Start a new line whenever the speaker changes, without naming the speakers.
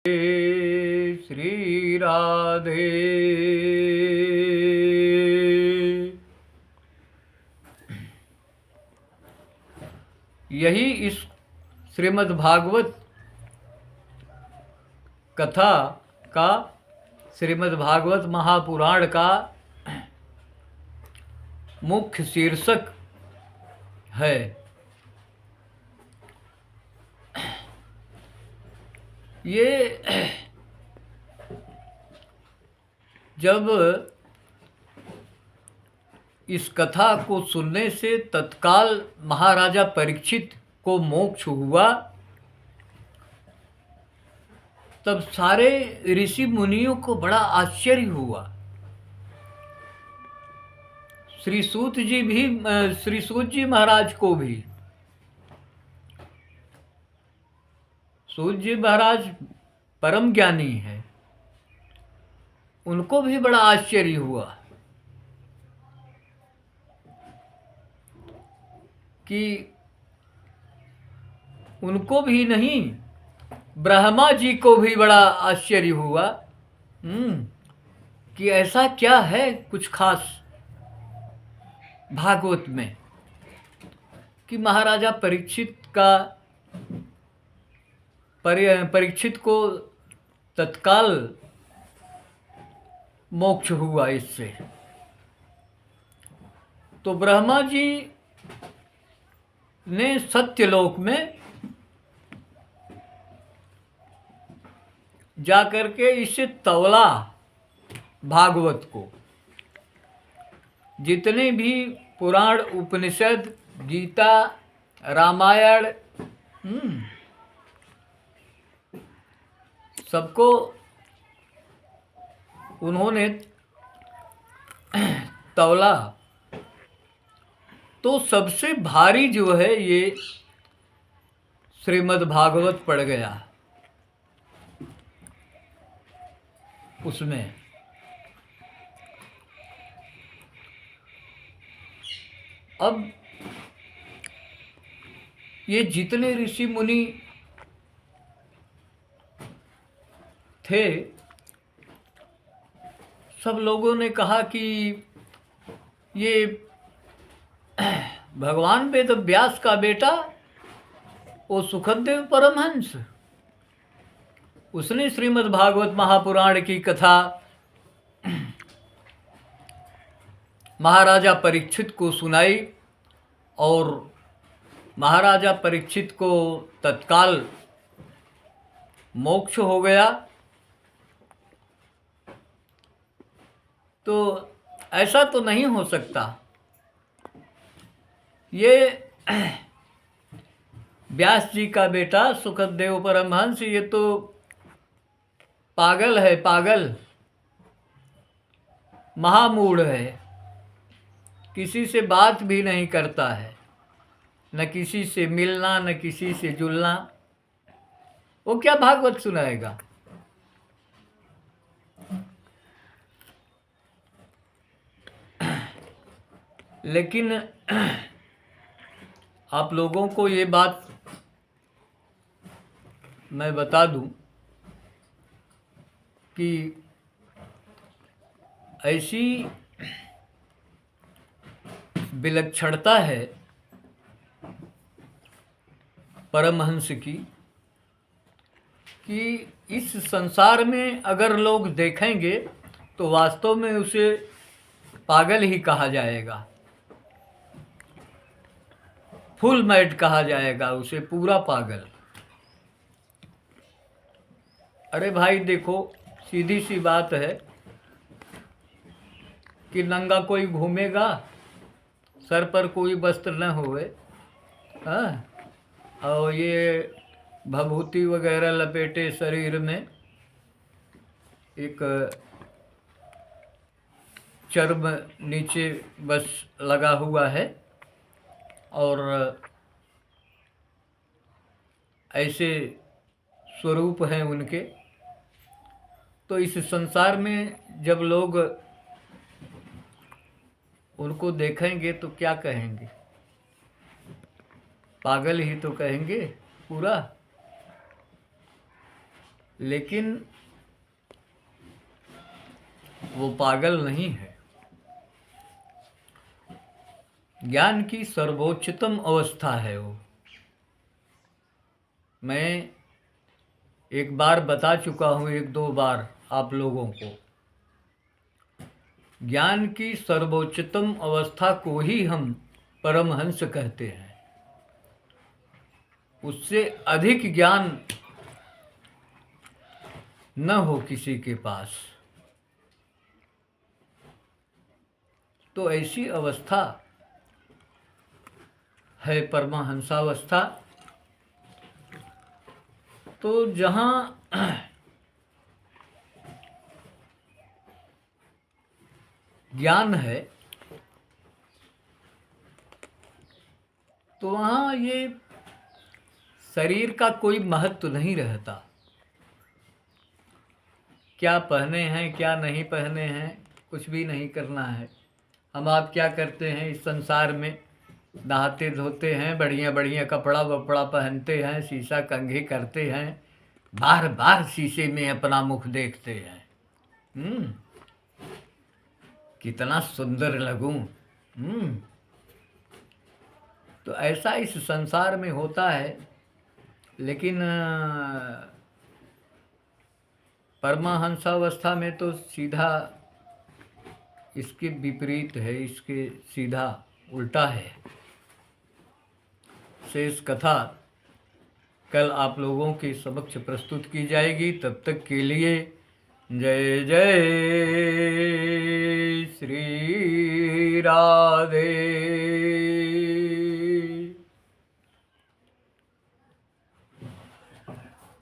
श्री राधे। यही इस श्रीमद् भागवत कथा का, श्रीमद् भागवत महापुराण का मुख्य शीर्षक है। ये जब इस कथा को सुनने से तत्काल महाराजा परीक्षित को मोक्ष हुआ, तब सारे ऋषि मुनियों को बड़ा आश्चर्य हुआ। श्री सूत जी महाराज को भी, सूत जी महाराज परम ज्ञानी है, उनको भी बड़ा आश्चर्य हुआ कि उनको भी नहीं, ब्रह्मा जी को भी बड़ा आश्चर्य हुआ कि ऐसा क्या है कुछ खास भागवत में कि महाराजा परीक्षित को तत्काल मोक्ष हुआ इससे। तो ब्रह्मा जी ने सत्यलोक में जाकर के इससे तौला भागवत को। जितने भी पुराण, उपनिषद, गीता, रामायण, सबको उन्होंने तौला, तो सबसे भारी जो है ये श्रीमद् भागवत पड़ गया उसमें। अब ये जितने ऋषि मुनि थे, सब लोगों ने कहा कि ये भगवान वेद व्यास का बेटा वो सुखदेव परमहंस, उसने श्रीमद् भागवत महापुराण की कथा महाराजा परीक्षित को सुनाई और महाराजा परीक्षित को तत्काल मोक्ष हो गया। तो ऐसा तो नहीं हो सकता, ये व्यास जी का बेटा सुखदेव परमहंस ये तो पागल है, पागल महामूढ़ है, किसी से बात भी नहीं करता है, न किसी से मिलना न किसी से जुलना, वो क्या भागवत सुनाएगा। लेकिन आप लोगों को ये बात मैं बता दूं कि ऐसी विलक्षणता है परमहंस की कि इस संसार में अगर लोग देखेंगे तो वास्तव में उसे पागल ही कहा जाएगा, फुल मैड कहा जाएगा उसे, पूरा पागल। अरे भाई देखो, सीधी सी बात है कि नंगा कोई घूमेगा, सर पर कोई वस्त्र न होवे, और ये भभूति वगैरह लपेटे शरीर में, एक चर्म नीचे बस लगा हुआ है, और ऐसे स्वरूप हैं उनके। तो इस संसार में जब लोग उनको देखेंगे तो क्या कहेंगे, पागल ही तो कहेंगे पूरा। लेकिन वो पागल नहीं है। ज्ञान की सर्वोच्चतम अवस्था है वो। मैं एक बार बता चुका हूँ, एक दो बार आप लोगों को। ज्ञान की सर्वोच्चतम अवस्था को ही हम परमहंस कहते हैं। उससे अधिक ज्ञान न हो किसी के पास, तो ऐसी अवस्था है परमहंसावस्था। तो जहाँ ज्ञान है तो वहाँ ये शरीर का कोई महत्व नहीं रहता। क्या पहने हैं क्या नहीं पहने हैं कुछ भी नहीं करना है। हम आप क्या करते हैं इस संसार में, नहाते धोते हैं, बढ़िया बढ़िया कपड़ा वपड़ा पहनते हैं, शीशा कंघी करते हैं, बार बार शीशे में अपना मुख देखते हैं, कितना सुंदर लगूं। तो ऐसा इस संसार में होता है। लेकिन परमहंसावस्था में तो सीधा इसके विपरीत है, इसके सीधा उल्टा है। शेष कथा कल आप लोगों के समक्ष प्रस्तुत की जाएगी। तब तक के लिए जय जय श्री राधे।